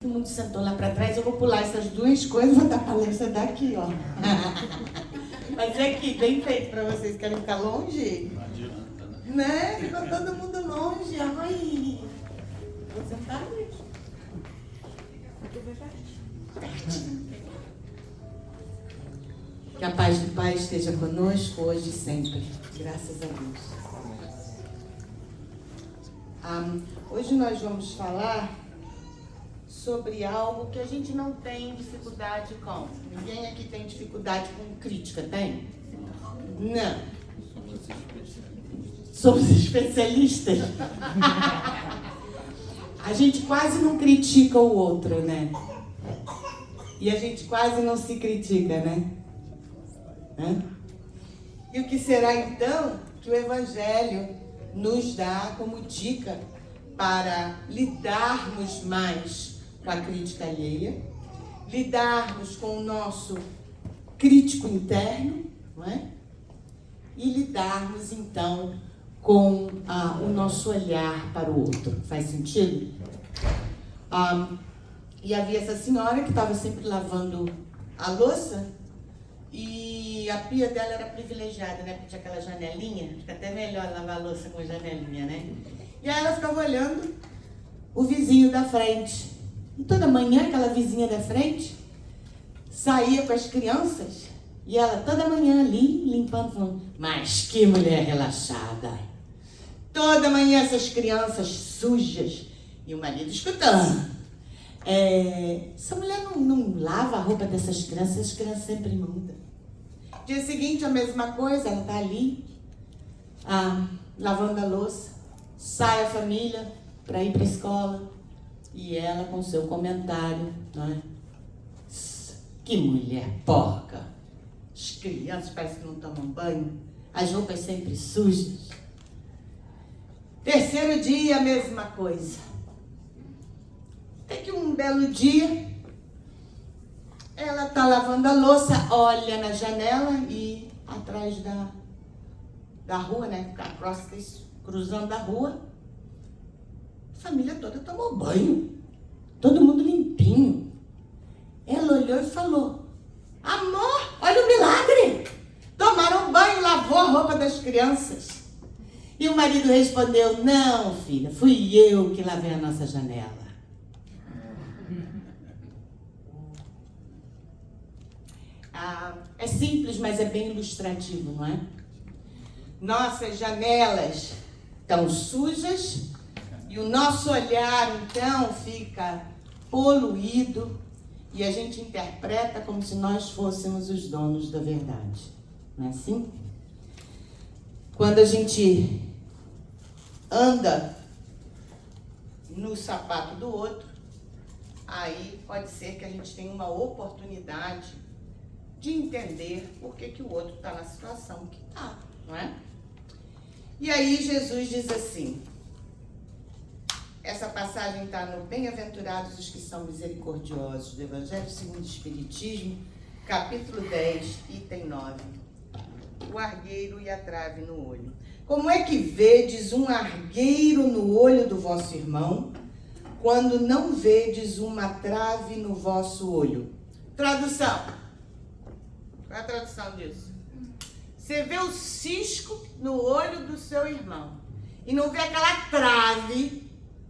mundo sentou lá para trás, eu vou pular essas duas coisas, vou dar palestra daqui, ó. Fazer aqui, bem feito para vocês. Querem ficar longe? Não adianta, né? Né? Ficou todo mundo longe. Ai. Vou sentar ali. Que a paz do Pai esteja conosco hoje e sempre. Graças a Deus. Hoje nós vamos falar sobre algo que a gente não tem dificuldade com. Ninguém aqui tem dificuldade com crítica, tem? Não. Somos especialistas. A gente quase não critica o outro, né? E a gente quase não se critica, né? E o que será então que o Evangelho nos dá como dica para lidarmos mais com a crítica alheia, lidarmos com o nosso crítico interno, não é? E lidarmos então com o nosso olhar para o outro. Faz sentido? E havia essa senhora que estava sempre lavando a louça e a pia dela era privilegiada, né? Porque tinha aquela janelinha, fica até melhor lavar a louça com janelinha, né? E aí ela ficava olhando o vizinho da frente. E toda manhã aquela vizinha da frente saía com as crianças e ela toda manhã ali limpando, falando, mas que mulher relaxada. Toda manhã essas crianças sujas e o marido escutando. Essa mulher não lava a roupa dessas crianças, as crianças sempre imundam. Dia seguinte a mesma coisa, ela está ali lavando a louça, sai a família para ir para a escola e ela com seu comentário, não é? Que mulher porca, as crianças parecem que não tomam banho, as roupas sempre sujas. Terceiro dia a mesma coisa. Até que um belo dia ela está lavando a louça, olha na janela e atrás da rua, né? Cruzando a rua, a família toda tomou banho, todo mundo limpinho. Ela olhou e falou, amor, olha o milagre! Tomaram banho, lavou a roupa das crianças. E o marido respondeu, não, filha, fui eu que lavei a nossa janela. É simples, mas é bem ilustrativo, não é? Nossas janelas estão sujas e o nosso olhar, então, fica poluído e a gente interpreta como se nós fôssemos os donos da verdade. Não é assim? Quando a gente anda no sapato do outro, aí pode ser que a gente tenha uma oportunidade de entender por que o outro está na situação que está, não é? E aí Jesus diz assim, essa passagem está no Bem-aventurados os que são misericordiosos, do Evangelho segundo o Espiritismo, capítulo 10, item 9. O argueiro e a trave no olho. Como é que vedes um argueiro no olho do vosso irmão, quando não vedes uma trave no vosso olho? Tradução. Qual é a tradução disso? Você vê o cisco no olho do seu irmão e não vê aquela trave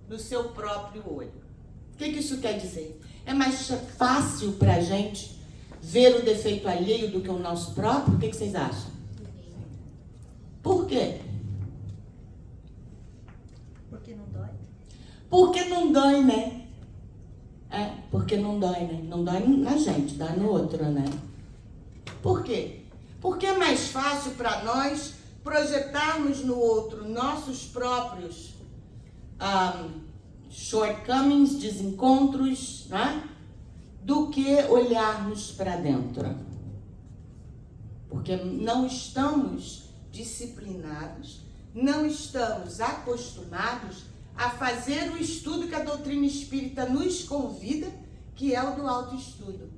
no seu próprio olho. O que isso quer dizer? É mais fácil para a gente ver o defeito alheio do que o nosso próprio? O que vocês acham? Por quê? Porque não dói? Porque não dói, né? Porque não dói, né? Não dói na gente, dói no outro, né? Por quê? Porque é mais fácil para nós projetarmos no outro nossos próprios shortcomings, desencontros, né? Do que olharmos para dentro. Porque não estamos disciplinados, não estamos acostumados a fazer o estudo que a doutrina espírita nos convida, que é o do autoestudo,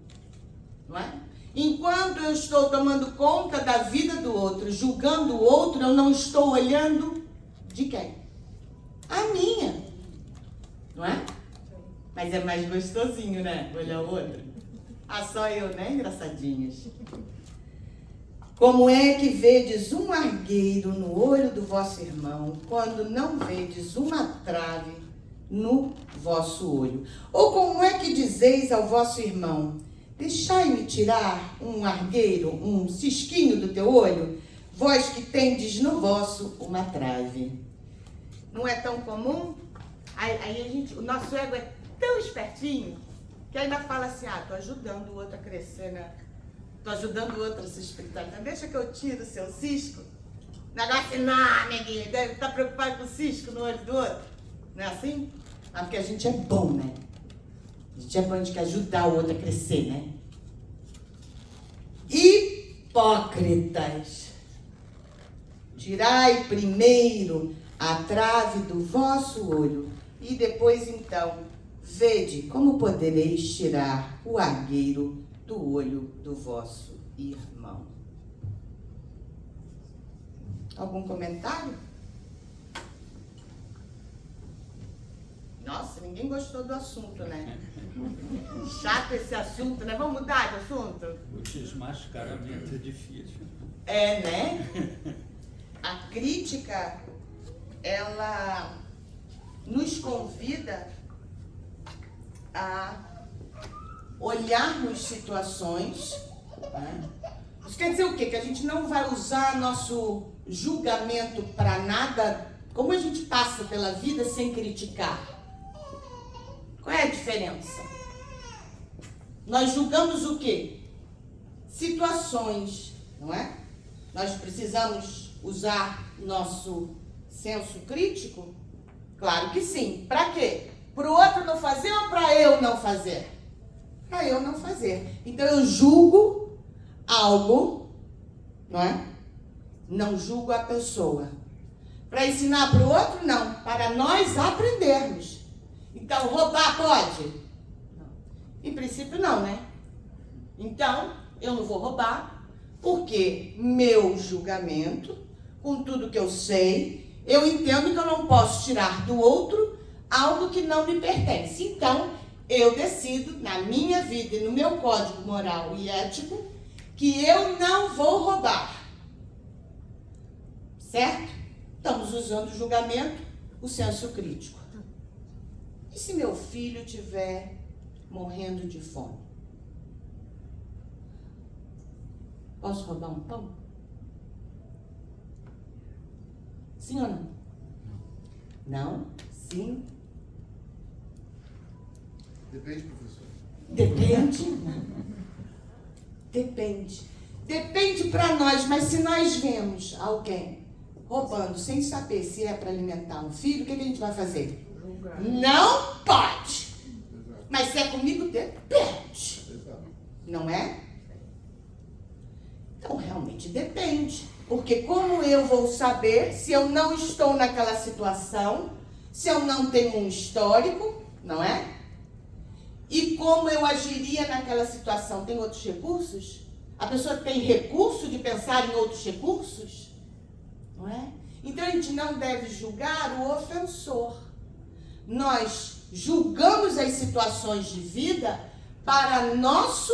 não é? Enquanto eu estou tomando conta da vida do outro, julgando o outro, eu não estou olhando de quem? A minha, não é? Mas é mais gostosinho, né? Olhar o outro. Ah, só eu, né, engraçadinhos? Como é que vedes um argueiro no olho do vosso irmão, quando não vedes uma trave no vosso olho? Ou como é que dizeis ao vosso irmão, deixai-me tirar um argueiro, um cisquinho do teu olho, vós que tendes no vosso uma trave? Não é tão comum? Aí o nosso ego é tão espertinho que ainda fala assim, tô ajudando o outro a crescer, né? Tô ajudando o outro a se espiritualizar. Deixa que eu tiro o seu cisco. Negócio não, neguinho. Deve estar preocupado com o cisco no olho do outro. Não é assim? Ah, porque a gente é bom, né? A gente é bom, a gente quer ajudar o outro a crescer, né? Hipócritas. Tirai primeiro a trave do vosso olho, e depois então, vede como podereis tirar o argueiro do olho do vosso irmão. Algum comentário? Nossa, ninguém gostou do assunto, né? Chato esse assunto, né? Vamos mudar de assunto? O desmascaramento é difícil. É, né? A crítica, ela nos convida a olharmos situações, né? Isso quer dizer o quê? Que a gente não vai usar nosso julgamento para nada. Como a gente passa pela vida sem criticar? Qual é a diferença? Nós julgamos o quê? Situações, não é? Nós precisamos usar nosso senso crítico? Claro que sim. Para quê? Para o outro não fazer ou para eu não fazer? Para eu não fazer. Então eu julgo algo, não é? Não julgo a pessoa. Para ensinar para o outro, não. Para nós aprendermos. Então, roubar pode? Não. Em princípio, não, né? Então, eu não vou roubar, porque meu julgamento, com tudo que eu sei, eu entendo que eu não posso tirar do outro algo que não me pertence. Então, eu decido, na minha vida e no meu código moral e ético, que eu não vou roubar. Certo? Estamos usando o julgamento, o senso crítico. E se meu filho estiver morrendo de fome? Posso roubar um pão? Sim ou não? Não? Sim? Depende, professor. Depende. Depende. Depende para nós, mas se nós vemos alguém roubando sem saber se é para alimentar um filho, o que a gente vai fazer? Julgar. Não pode. Exato. Mas se é comigo, depende. Exato. Não é? Então, realmente depende. Porque como eu vou saber se eu não estou naquela situação, se eu não tenho um histórico, não é? E como eu agiria naquela situação? Tem outros recursos? A pessoa tem recurso de pensar em outros recursos? Não é? Então, a gente não deve julgar o ofensor. Nós julgamos as situações de vida para nosso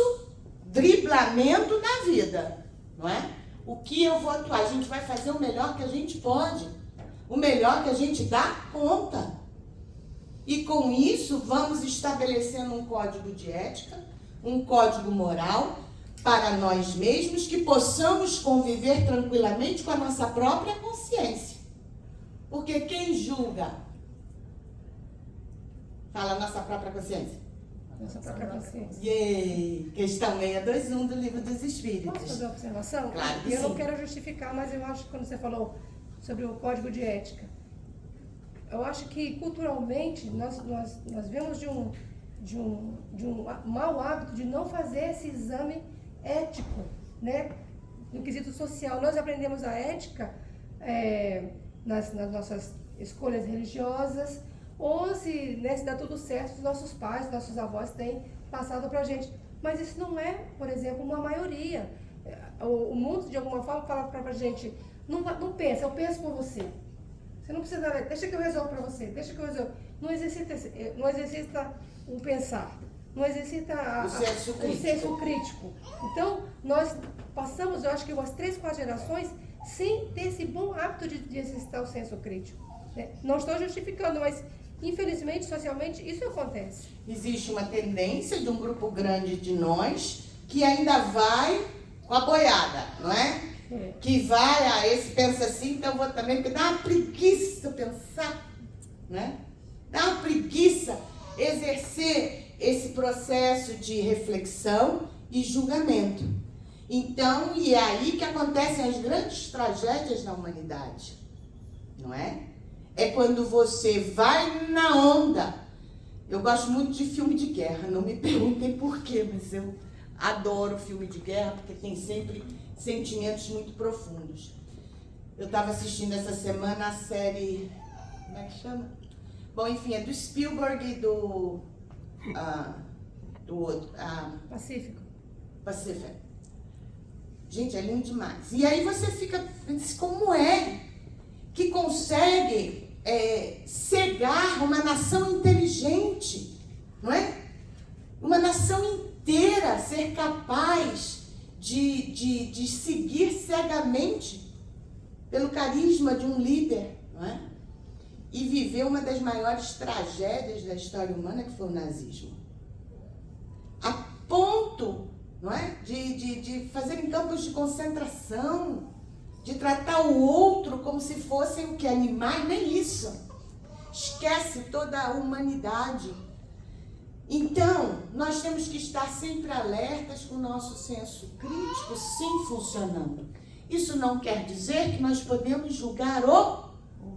driblamento na vida, não é? O que eu vou atuar? A gente vai fazer o melhor que a gente pode, o melhor que a gente dá conta. E com isso, vamos estabelecendo um código de ética, um código moral para nós mesmos, que possamos conviver tranquilamente com a nossa própria consciência. Porque quem julga? Fala a nossa própria consciência. Nossa própria consciência. Yay! Questão 621 do Livro dos Espíritos. Posso fazer uma observação? Claro que eu sim. não quero justificar, mas eu acho que quando você falou sobre o código de ética, eu acho que culturalmente nós vemos de um mau hábito de não fazer esse exame ético, né? No quesito social. Nós aprendemos a ética nas nossas escolhas religiosas, ou se dá tudo certo, os nossos pais, nossos avós têm passado pra gente. Mas isso não é, por exemplo, uma maioria. O mundo, de alguma forma, fala pra gente, não pensa, eu penso por você. Você não precisa, deixa que eu resolvo pra você, deixa que eu resolvo. Não exercita o pensar, não exercita O senso o crítico. senso crítico. Então, nós passamos, eu acho que umas 3, 4 gerações sem ter esse bom hábito de exercitar o senso crítico. Né? Não estou justificando, mas infelizmente, socialmente, isso acontece. Existe uma tendência de um grupo grande de nós que ainda vai com a boiada, não é? Que vai, esse pensa assim, então eu vou também, porque dá uma preguiça pensar, né? Dá uma preguiça exercer esse processo de reflexão e julgamento. Então, e é aí que acontecem as grandes tragédias na humanidade, não é? É quando você vai na onda. Eu gosto muito de filme de guerra, não me perguntem por quê, mas eu adoro filme de guerra, porque tem sempre sentimentos muito profundos. Eu estava assistindo essa semana a série, como é que chama? Bom, enfim, é do Spielberg e do outro, Pacífico. Pacific. Gente, é lindo demais. E aí você fica, como é que consegue cegar uma nação inteligente, não é? Uma nação inteira ser capaz de seguir cegamente pelo carisma de um líder, não é? E viver uma das maiores tragédias da história humana, que foi o nazismo. A ponto, não é? De fazerem campos de concentração, de tratar o outro como se fossem o que? Animais, nem isso. Esquece toda a humanidade. Então, nós temos que estar sempre alertas com o nosso senso crítico, sim, funcionando. Isso não quer dizer que nós podemos julgar o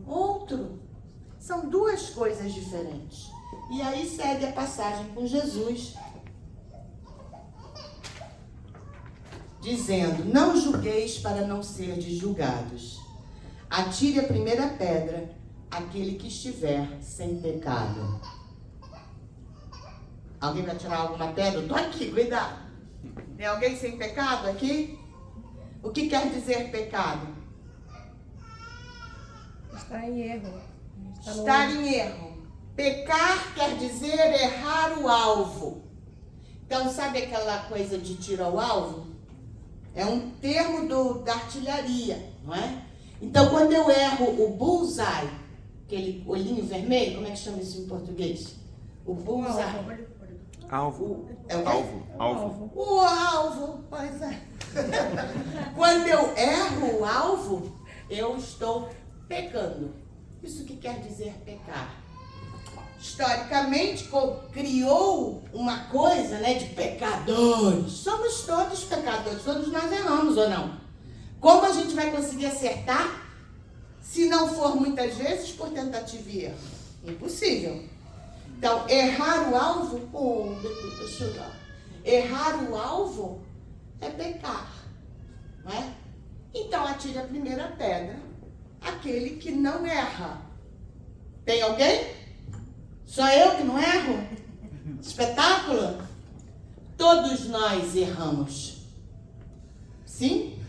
outro. São duas coisas diferentes. E aí segue a passagem com Jesus, dizendo: não julgueis para não serdes julgados. Atire a primeira pedra aquele que estiver sem pecado. Alguém vai tirar alguma pedra? Estou aqui, cuidado. Tem alguém sem pecado aqui? O que quer dizer pecado? Está em erro. Estar em erro. Pecar quer dizer errar o alvo. Então, sabe aquela coisa de tiro ao alvo? É um termo da artilharia, não é? Então, quando eu erro o bullseye, aquele olhinho vermelho, como é que chama isso em português? O bullseye. Alvo. É o quê? Alvo. O alvo, pois é. Quando eu erro o alvo, eu estou pecando. Isso que quer dizer pecar. Historicamente, criou uma coisa, né, de pecadores. Somos todos pecadores, todos nós erramos ou não? Como a gente vai conseguir acertar se não for muitas vezes por tentativa e erro? Impossível. Então, errar o alvo, deixa eu dar. Errar o alvo é pecar, não é? Então, atire a primeira pedra aquele que não erra. Tem alguém? Só eu que não erro? Espetáculo? Todos nós erramos. Sim?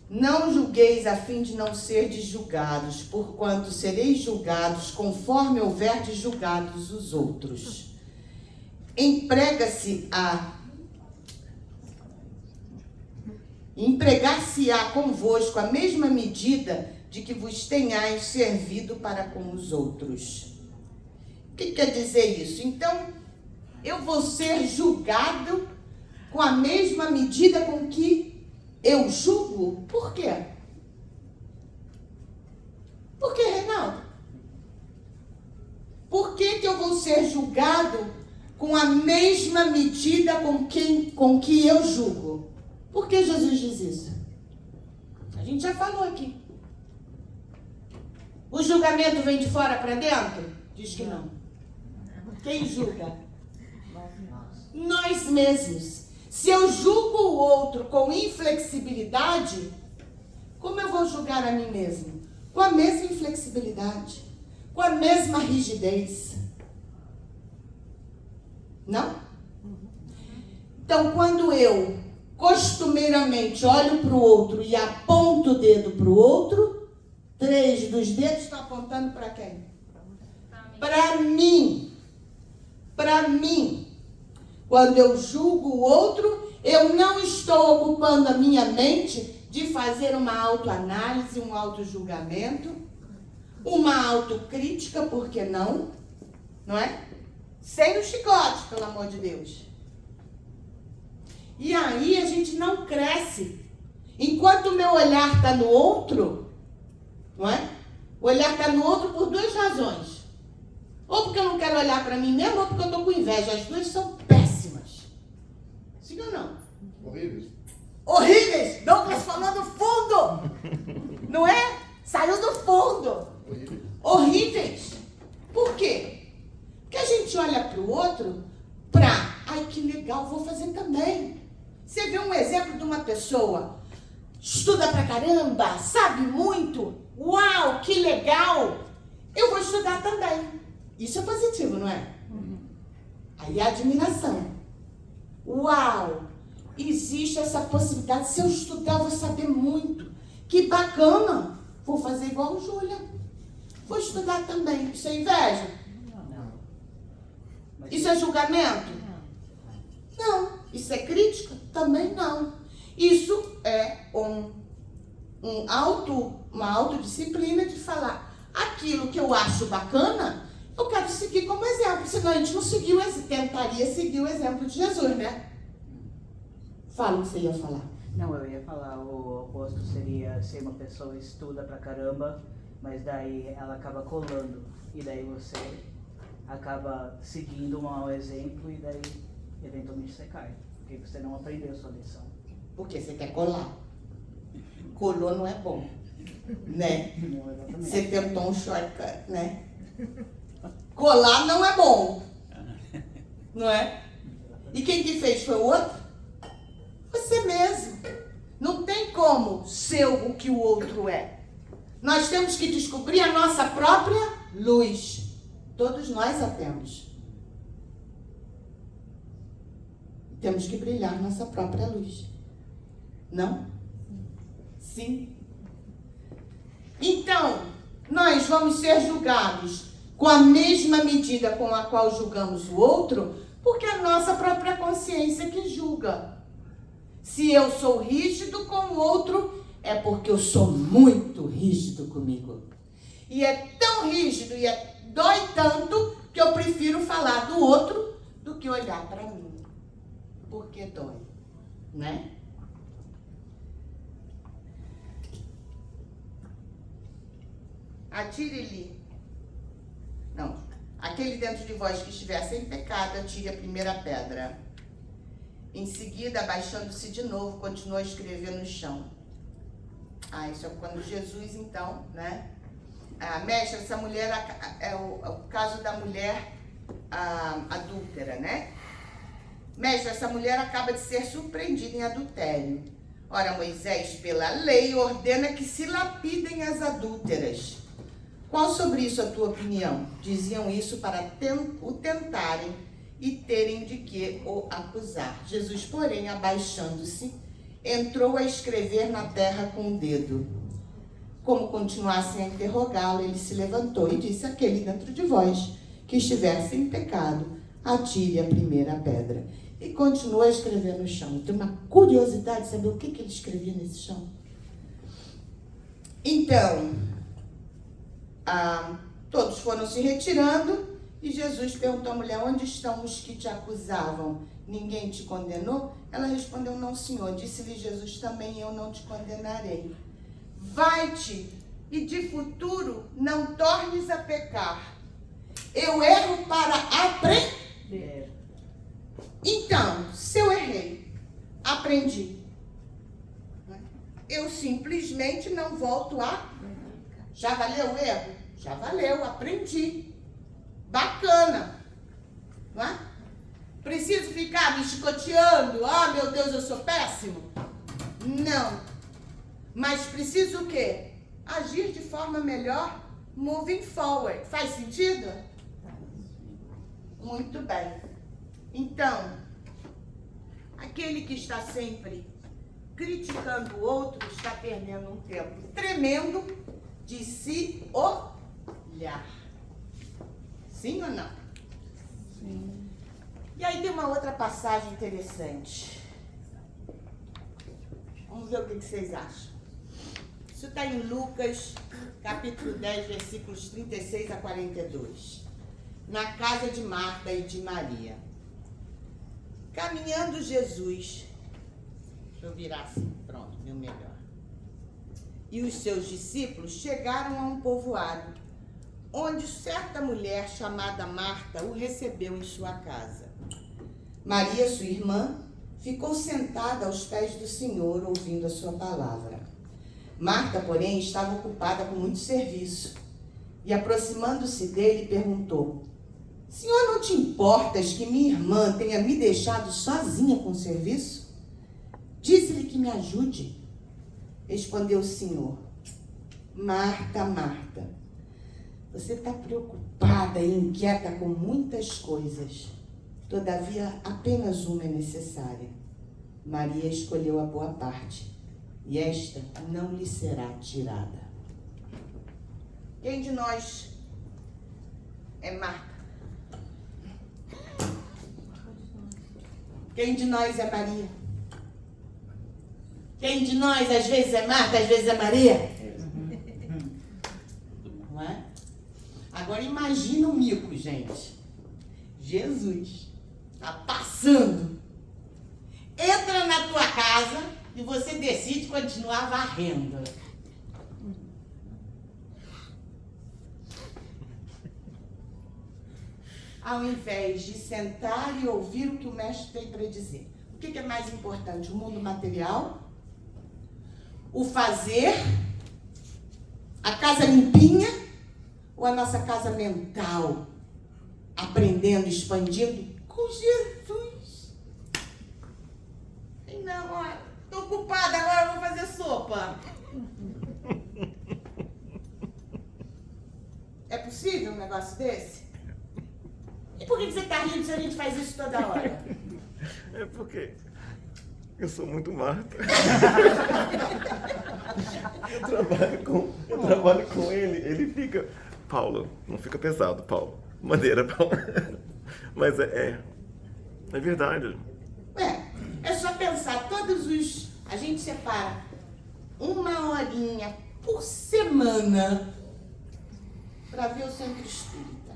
Não julgueis a fim de não serdes julgados, porquanto sereis julgados conforme houverdes julgados os outros. Empregar-se-á convosco a mesma medida de que vos tenhais servido para com os outros. O que quer dizer isso? Então, eu vou ser julgado com a mesma medida com que eu julgo? Por quê? Por que, Reinaldo? Por que eu vou ser julgado com a mesma medida com que eu julgo? Por que Jesus diz isso? A gente já falou aqui. O julgamento vem de fora para dentro? Diz que não. Quem julga? Nós mesmos. Se eu julgo o outro com inflexibilidade, como eu vou julgar a mim mesmo? Com a mesma inflexibilidade, com a mesma rigidez. Não? Então, quando eu costumeiramente olho para o outro e aponto o dedo para o outro, 3 dos dedos estão apontando para quem? Para mim. para mim. Quando eu julgo o outro, eu não estou ocupando a minha mente de fazer uma autoanálise, um autojulgamento, uma autocrítica, por que não? Não é? Sem o chicote, pelo amor de Deus. E aí a gente não cresce. Enquanto o meu olhar está no outro, não é? O olhar está no outro por duas razões. Ou porque eu não quero olhar para mim mesmo, ou porque eu estou com inveja. As duas são péssimas. Sim ou não? Horríveis. Horríveis! Douglas falou do fundo! Não é? Saiu do fundo. Horríveis. Horríveis. Por quê? Porque a gente olha para o outro para, ai que legal, vou fazer também. Você vê um exemplo de uma pessoa, estuda pra caramba, sabe muito, uau, que legal, eu vou estudar também. Isso é positivo, não é? Aí é admiração. Uau, existe essa possibilidade, se eu estudar eu vou saber muito. Que bacana, vou fazer igual o Júlia. Vou estudar também. Isso é inveja? Isso é julgamento? Não. Isso é crítica? Também não. Isso é uma autodisciplina de falar aquilo que eu acho bacana, eu quero seguir como exemplo. Senão a gente não tentaria seguir o exemplo de Jesus, né? Fala o que você ia falar. Não, eu ia falar, o oposto seria ser uma pessoa que estuda pra caramba, mas daí ela acaba colando. E daí você acaba seguindo um mau exemplo e daí eventualmente você cai. Porque você não aprendeu a sua lição. Porque você quer colar. Colou não é bom. Né? Não, exatamente. Você tentou um shortcut, né? Colar não é bom. Não é? E quem que fez foi o outro? Você mesmo. Não tem como ser o que o outro é. Nós temos que descobrir a nossa própria luz. Todos nós a temos. Temos que brilhar nossa própria luz. Não? Sim. Então, nós vamos ser julgados com a mesma medida com a qual julgamos o outro, porque é a nossa própria consciência que julga. Se eu sou rígido com o outro, é porque eu sou muito rígido comigo. E é tão rígido e dói tanto que eu prefiro falar do outro do que olhar para mim. Porque dói, né? Atire-lhe. Não. Aquele dentro de vós que estiver sem pecado, atire a primeira pedra. Em seguida, abaixando-se de novo, continuou a escrever no chão. Isso é quando Jesus, então, né? Mestre, essa mulher é o caso da mulher adúltera, né? Mestre, essa mulher acaba de ser surpreendida em adultério. Ora, Moisés, pela lei, ordena que se lapidem as adúlteras. Qual sobre isso a tua opinião? Diziam isso para o tentarem e terem de que o acusar. Jesus, porém, abaixando-se, entrou a escrever na terra com o dedo. Como continuassem a interrogá-lo, ele se levantou e disse: aquele dentro de vós que estiver sem pecado, atire a primeira pedra. E continuou a escrever no chão. Eu tenho uma curiosidade de saber o que ele escrevia nesse chão. Então, todos foram se retirando e Jesus perguntou à mulher: onde estão os que te acusavam? Ninguém te condenou? Ela respondeu: não, Senhor. Disse-lhe Jesus: também eu não te condenarei. Vai-te e de futuro não tornes a pecar. Eu erro para aprender. Então, se eu errei, aprendi. Eu simplesmente não volto a... Já valeu o erro? Já valeu, aprendi. Bacana. Não é? Preciso ficar me chicoteando? Meu Deus, eu sou péssimo? Não. Mas preciso o quê? Agir de forma melhor, moving forward. Faz sentido? Muito bem. Então, aquele que está sempre criticando o outro está perdendo um tempo tremendo de se olhar. Sim ou não? Sim. E aí tem uma outra passagem interessante. Vamos ver o que vocês acham. Isso está em Lucas, capítulo 10, versículos 36 a 42. Na casa de Marta e de Maria. Caminhando Jesus, deixa eu virar assim, pronto, viu melhor. E os seus discípulos chegaram a um povoado, onde certa mulher chamada Marta o recebeu em sua casa. Maria, sua irmã, ficou sentada aos pés do Senhor, ouvindo a sua palavra. Marta, porém, estava ocupada com muito serviço. E, aproximando-se dele, perguntou: Senhor, não te importas que minha irmã tenha me deixado sozinha com o serviço? Dize-lhe que me ajude. Respondeu o Senhor: Marta, Marta, você está preocupada e inquieta com muitas coisas. Todavia, apenas uma é necessária. Maria escolheu a boa parte, e esta não lhe será tirada. Quem de nós é Marta? Quem de nós é Maria? Quem de nós às vezes é Marta, às vezes é Maria? Não é? Agora imagina o mico, gente. Jesus está passando, entra na tua casa e você decide continuar varrendo. Ao invés de sentar e ouvir o que o mestre tem para dizer. O que é mais importante? O mundo material? O fazer? A casa limpinha? Ou a nossa casa mental? Aprendendo, expandindo com Jesus. E não, ó, tô ocupada, agora eu vou fazer sopa. É possível um negócio desse? E por que você tá rindo se a gente faz isso toda hora? É porque eu sou muito Marta. Eu trabalho com ele fica... Paulo, não fica pesado, Paulo. Maneira, Paulo. Mas é verdade. É só pensar, a gente separa 1 horinha por semana para ver o centro espírita.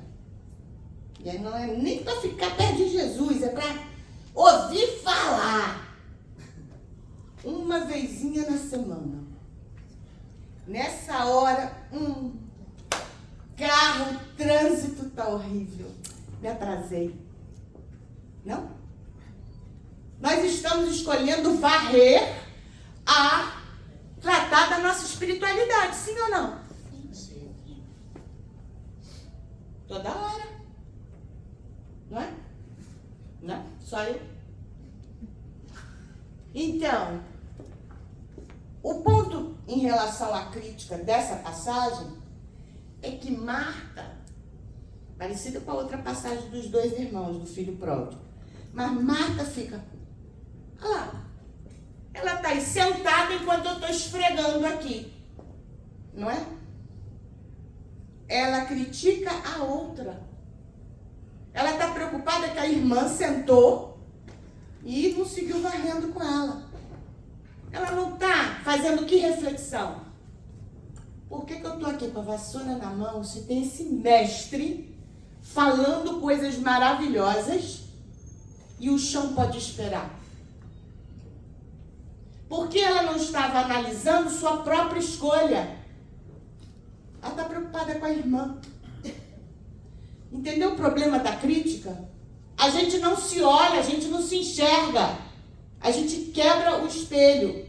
E aí não é nem para ficar perto de Jesus, é para ouvir falar. 1 vezinha na semana. Nessa hora, carro, trânsito tá horrível. Me atrasei. Não? Nós estamos escolhendo varrer a tratar da nossa espiritualidade, sim ou não? Sim. Toda hora. Não é? Não? Só eu? Então, o ponto em relação à crítica dessa passagem é que Marta, parecida com a outra passagem dos 2 irmãos, do filho pródigo, mas Marta fica, olha lá, ela está aí sentada enquanto eu estou esfregando aqui, não é? Ela critica a outra. Ela está preocupada que a irmã sentou e não seguiu varrendo com ela. Ela não está fazendo que reflexão? Por que eu estou aqui com a vassoura na mão se tem esse mestre falando coisas maravilhosas e o chão pode esperar? Por que ela não estava analisando sua própria escolha? Ela está preocupada com a irmã. Entendeu o problema da crítica? A gente não se olha, a gente não se enxerga. A gente quebra o espelho.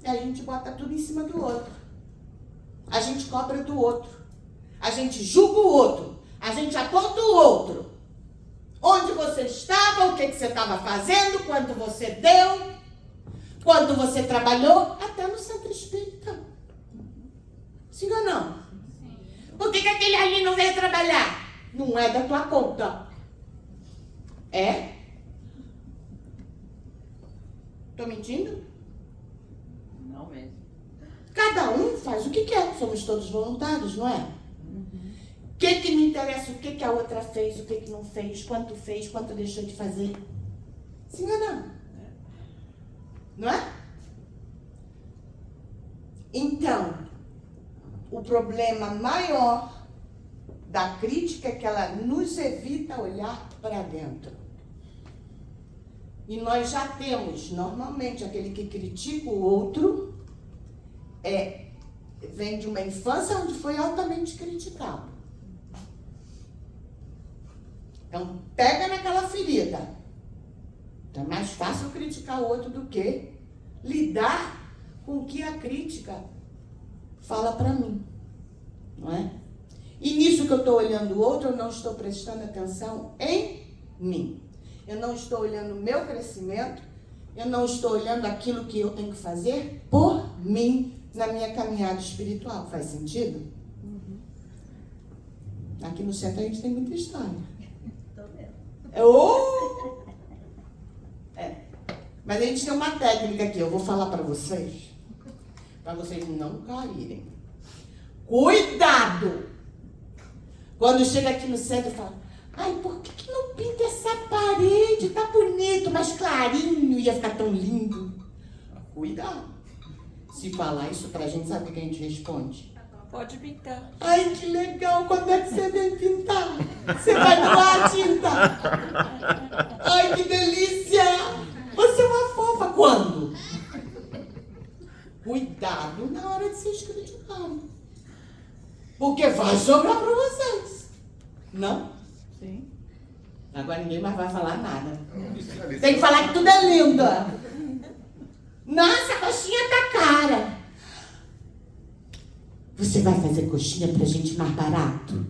E a gente bota tudo em cima do outro. A gente cobra do outro. A gente julga o outro. A gente aponta o outro. Onde você estava, o que você estava fazendo, quanto você deu, quanto você trabalhou, até no centro espírita. Sim ou não? Sim. Por que aquele ali não veio trabalhar? Não é da tua conta. É? Tô mentindo? Não mesmo. Cada um faz o que quer. Somos todos voluntários, não é? que me interessa? O que a outra fez, o que não fez, quanto deixou de fazer? Sim ou não? Não é? Então, o problema maior da crítica é que ela nos evita olhar para dentro. E nós já temos, normalmente, aquele que critica o outro, vem de uma infância onde foi altamente criticado. Então, pega naquela ferida. Então, é mais fácil criticar o outro do que lidar com o que a crítica fala para mim. Não é? E nisso que eu estou olhando o outro, eu não estou prestando atenção em mim. Eu não estou olhando o meu crescimento, eu não estou olhando aquilo que eu tenho que fazer por mim na minha caminhada espiritual. Faz sentido? Uhum. Aqui no centro a gente tem muita história. Tô vendo. Mas a gente tem uma técnica aqui, eu vou falar para vocês não caírem. Cuidado! Quando chega aqui no centro e fala, ai, por que não pinta essa parede? Tá bonito, mais clarinho, ia ficar tão lindo. Cuidado. Se falar isso pra gente, sabe o que a gente responde? Pode pintar. Ai, que legal, quando é que você vem pintar? Você vai doar a tinta? Ai, que delícia! Você é uma fofa. Quando? Cuidado na hora de vocês criticarem. Porque vai sobrar pra vocês. Não? Sim. Agora ninguém mais vai falar nada. Tem que falar que tudo é lindo. Nossa, a coxinha tá cara. Você vai fazer coxinha pra gente mais barato?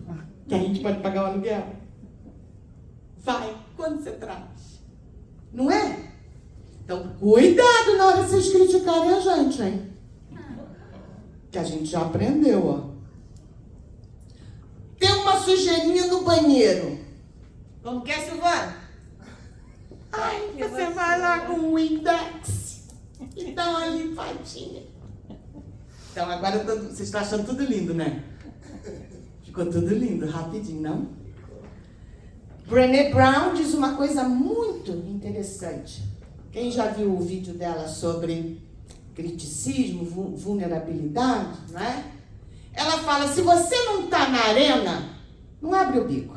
Que a gente pode pagar o aluguel? Vai, quando você traz? Não é? Então, cuidado na hora de vocês criticarem a gente, hein? Que a gente já aprendeu, ó. Tem uma sujeirinha no banheiro. Como que é, Silvana? Ai, você vai lá com o Windex e dá uma limpadinha. Então, agora vocês estão achando tudo lindo, né? Ficou tudo lindo, rapidinho, não? Brené Brown diz uma coisa muito interessante. Quem já viu o vídeo dela sobre criticismo, vulnerabilidade, não é? Ela fala, se você não está na arena, não abre o bico.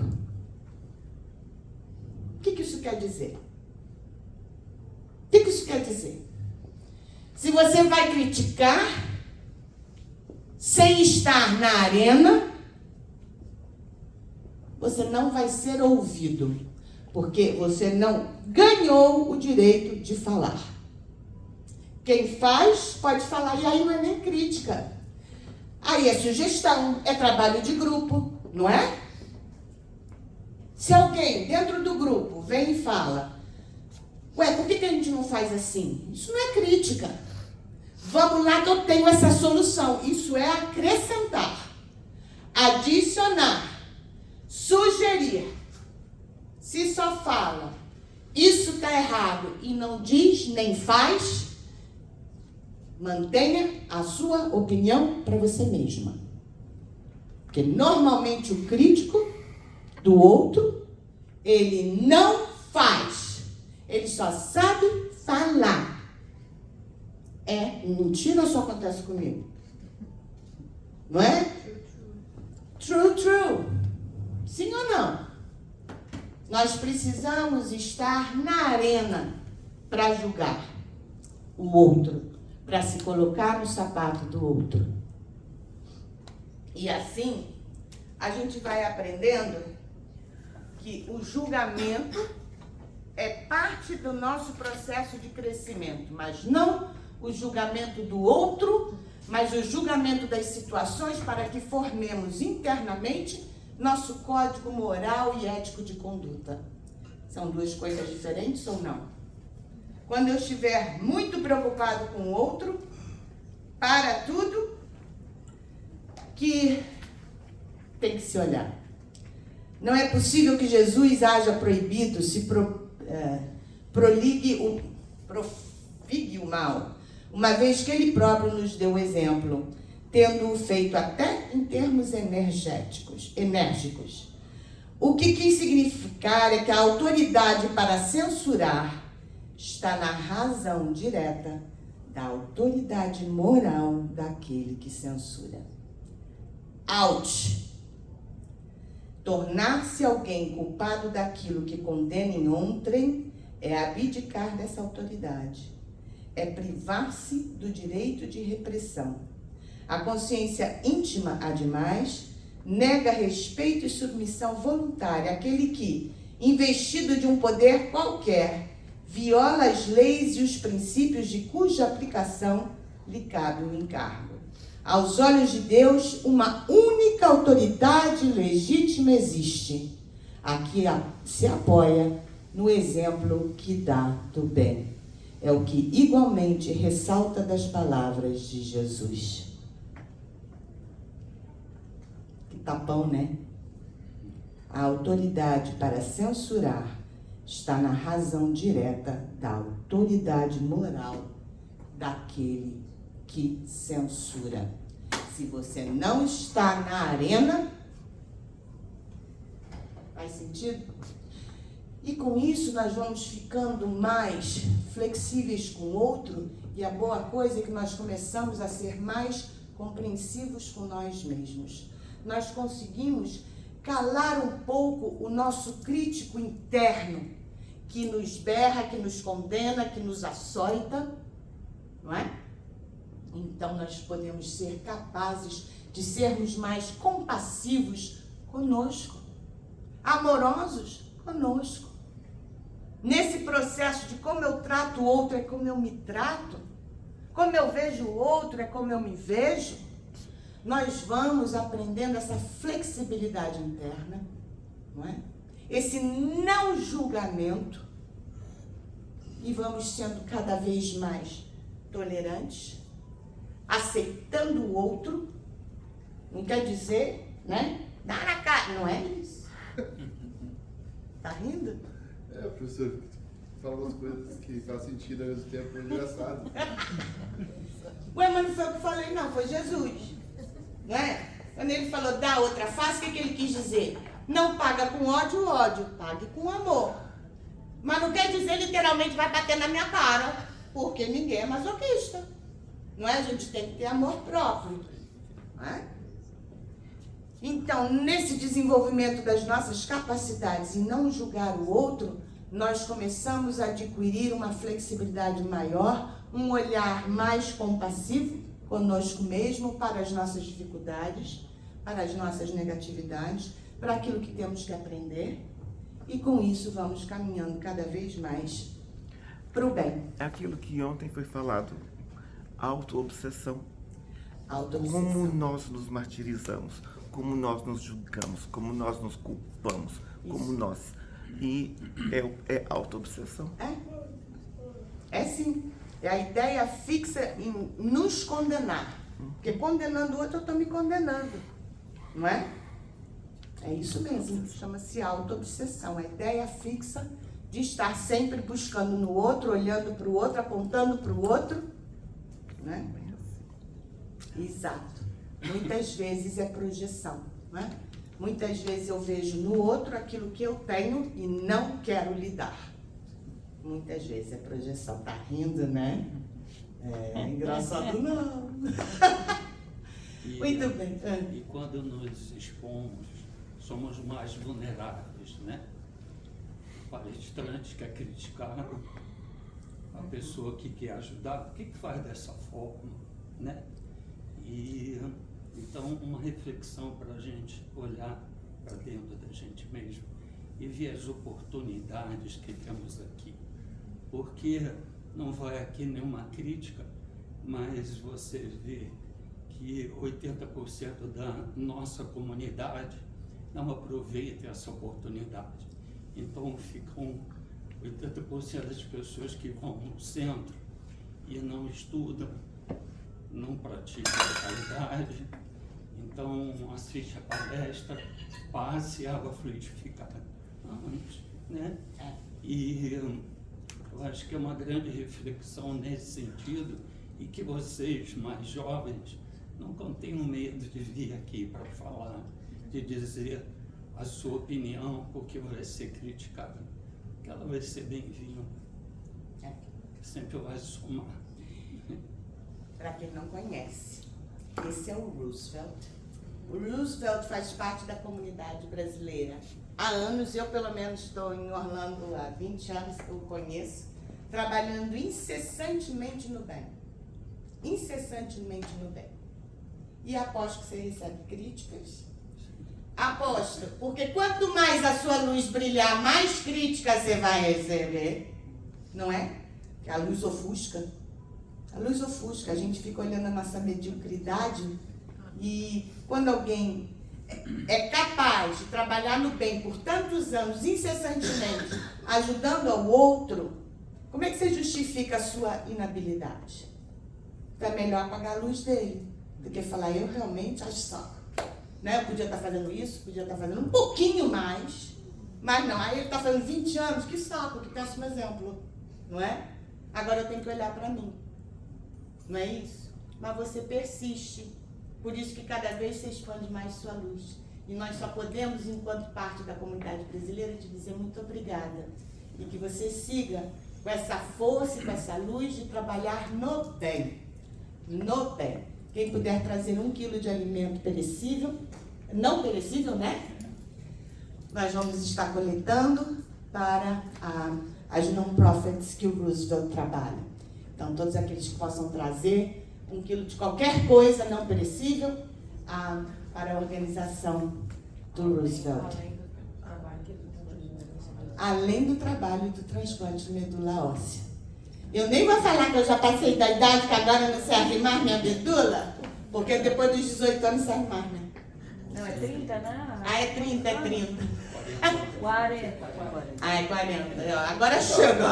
O que isso quer dizer? O que isso quer dizer? Se você vai criticar sem estar na arena, você não vai ser ouvido, porque você não ganhou o direito de falar. Quem faz, pode falar, e aí não é nem crítica. Aí é sugestão, é trabalho de grupo, não é? Se alguém dentro do grupo vem e fala, ué, por que a gente não faz assim? Isso não é crítica. Vamos lá que eu tenho essa solução. Isso é acrescentar, adicionar, sugerir. Se só fala, isso está errado e não diz nem faz, mantenha a sua opinião para você mesma. Porque normalmente o crítico do outro, ele não faz. Ele só sabe falar. Mentira ou só acontece comigo? Não é? True. Sim ou não? Nós precisamos estar na arena para julgar o outro, para se colocar no sapato do outro. E assim, a gente vai aprendendo que o julgamento é parte do nosso processo de crescimento, mas não o julgamento do outro, mas o julgamento das situações para que formemos internamente nosso código moral e ético de conduta. São duas coisas diferentes ou não? Quando eu estiver muito preocupado com o outro, para tudo que tem que se olhar. Não é possível que Jesus haja proibido, profigue o mal, uma vez que ele próprio nos deu o exemplo. tendo-o feito até em termos enérgicos. O que quis significar é que a autoridade para censurar está na razão direta da autoridade moral daquele que censura. Out. Tornar-se alguém culpado daquilo que condena em outrem é abdicar dessa autoridade. É privar-se do direito de repressão. A consciência íntima, ademais, nega respeito e submissão voluntária àquele que, investido de um poder qualquer, viola as leis e os princípios de cuja aplicação lhe cabe o encargo. Aos olhos de Deus, uma única autoridade legítima existe, a que se apoia no exemplo que dá do bem. É o que igualmente ressalta das palavras de Jesus. Que tapão, né? A autoridade para censurar está na razão direta da autoridade moral daquele que censura. Se você não está na arena, faz sentido? E com isso nós vamos ficando mais flexíveis com o outro, e a boa coisa é que nós começamos a ser mais compreensivos com nós mesmos. Nós conseguimos calar um pouco o nosso crítico interno, que nos berra, que nos condena, que nos açoita, não é? Então nós podemos ser capazes de sermos mais compassivos conosco, amorosos conosco. Nesse processo de como eu trato o outro é como eu me trato, como eu vejo o outro é como eu me vejo, nós vamos aprendendo essa flexibilidade interna, não é? Esse não julgamento, e vamos sendo cada vez mais tolerantes, aceitando o outro. Não quer dizer, né? Dá na cara, não é isso. Tá rindo? É, o professor fala umas coisas que fazem sentido ao mesmo tempo, é engraçado. Ué, mas não foi o que eu falei, não, foi Jesus. Não é? Quando ele falou dá outra face, o que ele quis dizer? Não paga com ódio o ódio, pague com amor. Mas não quer dizer literalmente vai bater na minha cara, porque ninguém é masoquista. Não é? A gente tem que ter amor próprio. Não é? Então, nesse desenvolvimento das nossas capacidades e não julgar o outro, nós começamos a adquirir uma flexibilidade maior, um olhar mais compassivo conosco mesmo, para as nossas dificuldades, para as nossas negatividades, para aquilo que temos que aprender. E com isso vamos caminhando cada vez mais para o bem. É aquilo que ontem foi falado, auto-obsessão. Autoobsessão. Como nós nos martirizamos, como nós nos julgamos, como nós nos culpamos, como nós. E é auto-obsessão. É sim. É a ideia fixa em nos condenar. Porque condenando o outro, eu estou me condenando. Não é? É isso mesmo. Chama-se auto-obsessão. A ideia fixa de estar sempre buscando no outro, olhando para o outro, apontando para o outro. Não é? Exato. Muitas vezes é projeção. Não é? Muitas vezes eu vejo no outro aquilo que eu tenho e não quero lidar. Muitas vezes é projeção. Tá rindo, né? É engraçado não. Muito bem. E quando nos expomos, somos mais vulneráveis, né? O palestrante quer criticar, a pessoa que quer ajudar, por que faz dessa forma, né? E então uma reflexão para a gente olhar para dentro da gente mesmo e ver as oportunidades que temos aqui. Porque não vai aqui nenhuma crítica, mas você vê que 80% da nossa comunidade não aproveita essa oportunidade. Então ficam 80% das pessoas que vão no centro e não estudam, não praticam a caridade, então assiste a palestra, passe água fluidificada antes, né? E eu acho que é uma grande reflexão nesse sentido, e que vocês mais jovens não tenham medo de vir aqui para falar, de dizer a sua opinião, porque vai ser criticada. Que ela vai ser bem-vinda. Sempre vai somar. Para quem não conhece, esse é o Roosevelt. O Roosevelt faz parte da comunidade brasileira. Há anos, eu pelo menos estou em Orlando há 20 anos, eu o conheço, trabalhando incessantemente no bem. Incessantemente no bem. E aposto que você recebe críticas. Aposto, porque quanto mais a sua luz brilhar, mais críticas você vai receber. Não é? Que a luz ofusca. A luz ofusca, a gente fica olhando a nossa mediocridade e quando alguém é capaz de trabalhar no bem por tantos anos, incessantemente, ajudando ao outro, como é que você justifica a sua inabilidade? Então é melhor apagar a luz dele do que falar, eu realmente acho saco. Né? Eu podia estar fazendo isso, podia estar fazendo um pouquinho mais, mas não, aí ele está fazendo 20 anos, que saco, que péssimo exemplo, não é? Agora eu tenho que olhar para mim. Não é isso? Mas você persiste. Por isso que cada vez você expande mais sua luz. E nós só podemos, enquanto parte da comunidade brasileira, te dizer muito obrigada. E que você siga com essa força e com essa luz de trabalhar no bem. No bem. Quem puder trazer 1 quilo de alimento perecível, não perecível, né? Nós vamos estar coletando para as non-profits que o Roosevelt trabalha. Então, todos aqueles que possam trazer 1 quilo de qualquer coisa não perecível para a organização do Roosevelt. Além do trabalho do transplante de medula óssea. Eu nem vou falar que eu já passei da idade que agora não serve mais minha medula, porque depois dos 18 anos não serve mais, né? Não, é 30, né? Ah, é 30, é 30. 40. Ah, é 40. Agora chega.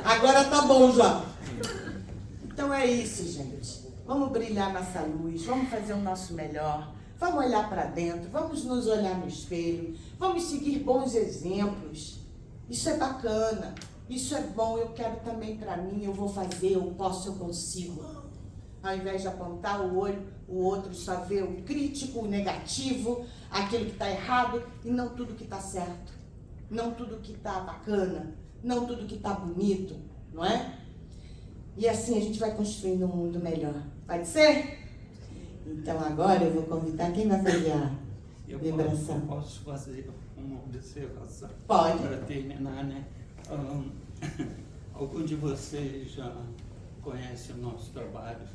Agora tá bom já. Então é isso, gente. Vamos brilhar nossa luz, vamos fazer o nosso melhor, vamos olhar para dentro, vamos nos olhar no espelho, vamos seguir bons exemplos. Isso é bacana, isso é bom, eu quero também para mim, eu vou fazer, eu posso, eu consigo. Ao invés de apontar o olho, o outro só vê o crítico, o negativo, aquilo que está errado e não tudo que está certo. Não tudo que está bacana, não tudo que está bonito, não é? E assim a gente vai construindo um mundo melhor. Pode ser? Então agora eu vou convidar quem vai fazer a vibração. Eu posso fazer uma observação? Pode. Para terminar, né? Algum de vocês já conhece o nosso trabalho.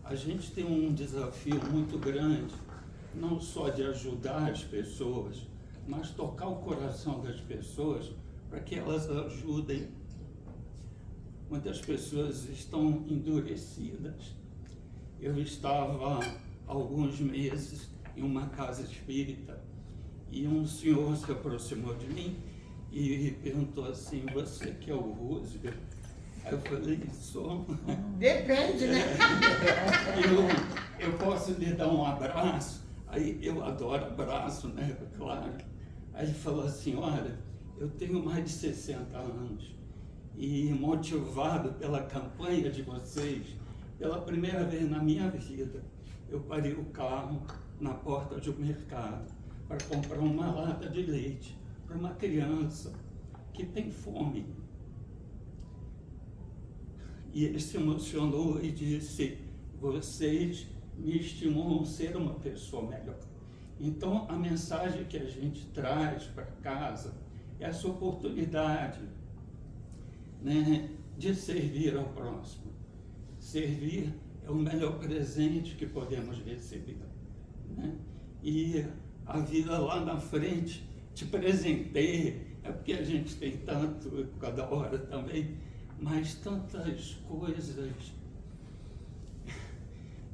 A gente tem um desafio muito grande, não só de ajudar as pessoas, mas tocar o coração das pessoas para que elas ajudem. Muitas pessoas estão endurecidas. Eu estava há alguns meses em uma casa espírita e um senhor se aproximou de mim e perguntou assim, você que é o Roosevelt? Aí eu falei, sou. Depende, né? Eu posso lhe dar um abraço? Aí eu adoro abraço, né? Claro. Aí ele falou assim, olha, eu tenho mais de 60 anos e motivado pela campanha de vocês, pela primeira vez na minha vida, eu parei o carro na porta de um mercado para comprar uma lata de leite para uma criança que tem fome. E ele se emocionou e disse, vocês me estimulam a ser uma pessoa melhor. Então, a mensagem que a gente traz para casa é essa oportunidade, né, de servir ao próximo. Servir é o melhor presente que podemos receber, né? E a vida lá na frente te presenteia, é porque a gente tem tanto, cada hora também, mas tantas coisas.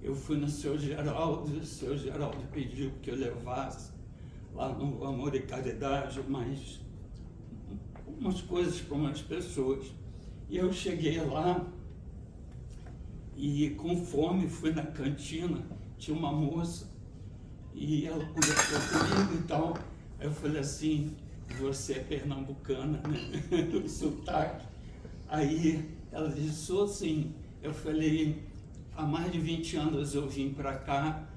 Eu fui no seu Geraldo, e o seu Geraldo pediu que eu levasse lá no Amor e Caridade umas coisas para umas pessoas. E eu cheguei lá e com fome fui na cantina, tinha uma moça e ela conversou comigo e tal. Eu falei assim, você é pernambucana, né? O sotaque. Aí ela disse, sou sim. Eu falei, há mais de 20 anos eu vim para cá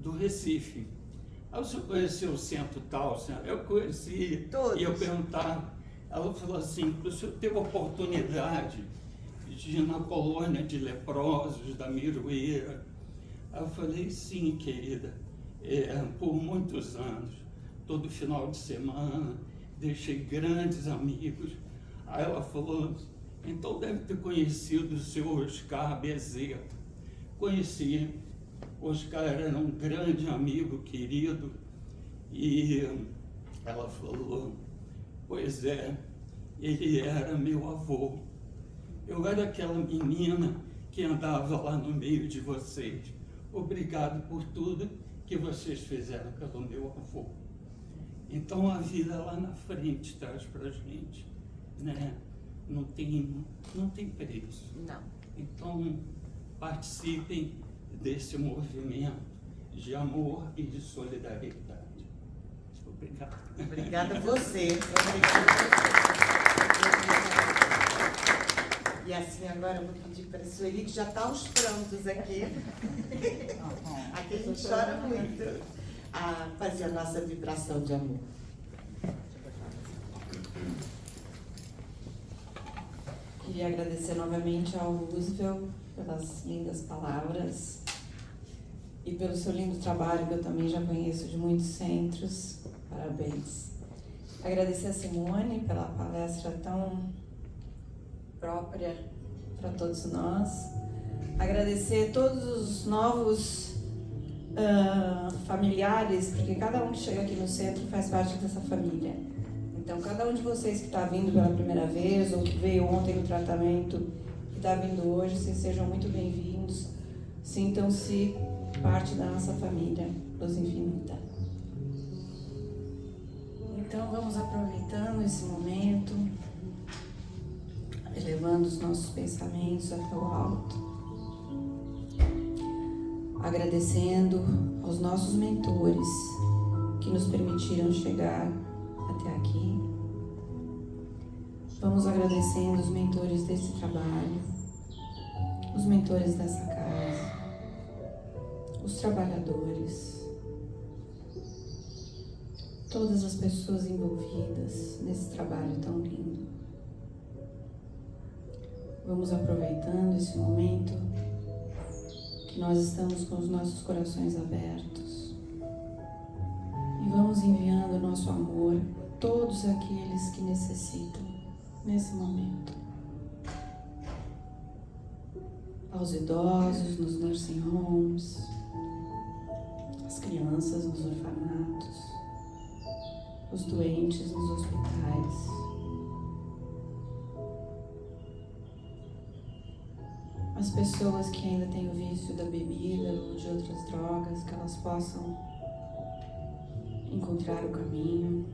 do Recife. Aí você conheceu o centro tal? Eu conheci. Todos. E eu perguntava, ela falou assim, o senhor teve oportunidade de ir na colônia de leprosos da Miroeira? Aí eu falei, sim, querida, por muitos anos, todo final de semana, deixei grandes amigos. Aí ela falou, então deve ter conhecido o seu Oscar Bezerra. Conheci. Oscar era um grande amigo, querido, e ela falou, pois é, ele era meu avô. Eu era aquela menina que andava lá no meio de vocês. Obrigado por tudo que vocês fizeram pelo meu avô. Então a vida lá na frente traz pra gente, né? Não tem preço. Não. Então participem desse movimento de amor e de solidariedade. Obrigado. Obrigada a você. Obrigada a você. E assim, agora eu vou pedir para a Sueli, que já está aos prantos aqui. Aqui a gente chora muito. A fazer a nossa vibração de amor. Queria agradecer novamente ao Roosevelt pelas lindas palavras e pelo seu lindo trabalho, que eu também já conheço de muitos centros. Parabéns. Agradecer a Simone pela palestra tão própria para todos nós. Agradecer todos os novos familiares, porque cada um que chega aqui no centro faz parte dessa família. Então, cada um de vocês que está vindo pela primeira vez ou que veio ontem no tratamento, que está vindo hoje, vocês sejam muito bem-vindos. Sintam-se parte da nossa família, Luz Infinita. Então, vamos aproveitando esse momento, elevando os nossos pensamentos até o alto, agradecendo aos nossos mentores que nos permitiram chegar até aqui. Vamos agradecendo os mentores desse trabalho, os mentores dessa casa, os trabalhadores, todas as pessoas envolvidas nesse trabalho tão lindo. Vamos aproveitando esse momento que nós estamos com os nossos corações abertos e vamos enviando o nosso amor a todos aqueles que necessitam nesse momento. Aos idosos nos nursing homes, as crianças nos orfanatos, os doentes nos hospitais, as pessoas que ainda têm o vício da bebida ou de outras drogas, que elas possam encontrar o caminho.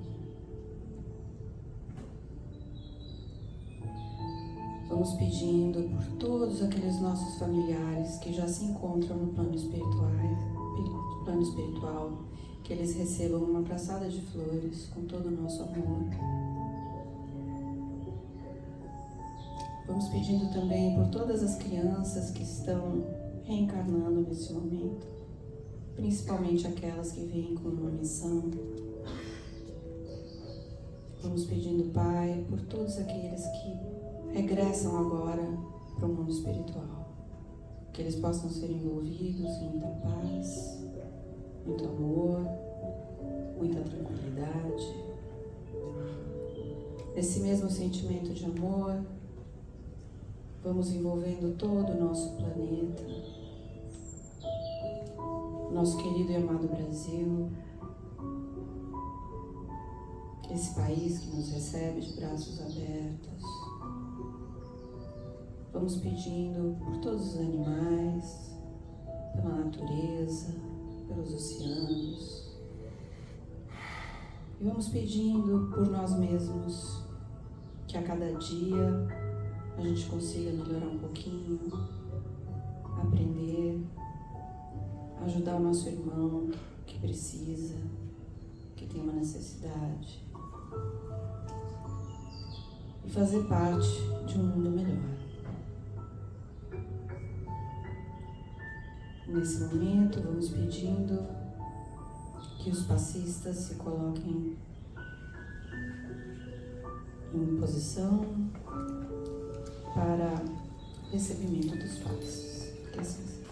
Vamos pedindo por todos aqueles nossos familiares que já se encontram no plano espiritual, que eles recebam uma braçada de flores com todo o nosso amor. Vamos pedindo também por todas as crianças que estão reencarnando nesse momento, principalmente aquelas que vêm com uma missão. Vamos pedindo, Pai, por todos aqueles que regressam agora para o mundo espiritual, que eles possam ser envolvidos em muita paz, muito amor, muita tranquilidade. Esse mesmo sentimento de amor, vamos envolvendo todo o nosso planeta, nosso querido e amado Brasil, esse país que nos recebe de braços abertos. Vamos pedindo por todos os animais, pela natureza, pelos oceanos. E vamos pedindo por nós mesmos, que a cada dia a gente consiga melhorar um pouquinho, aprender, ajudar o nosso irmão que precisa, que tem uma necessidade, e fazer parte de um mundo melhor. Nesse momento, vamos pedindo que os passistas se coloquem em posição para recebimento dos passos. Licença.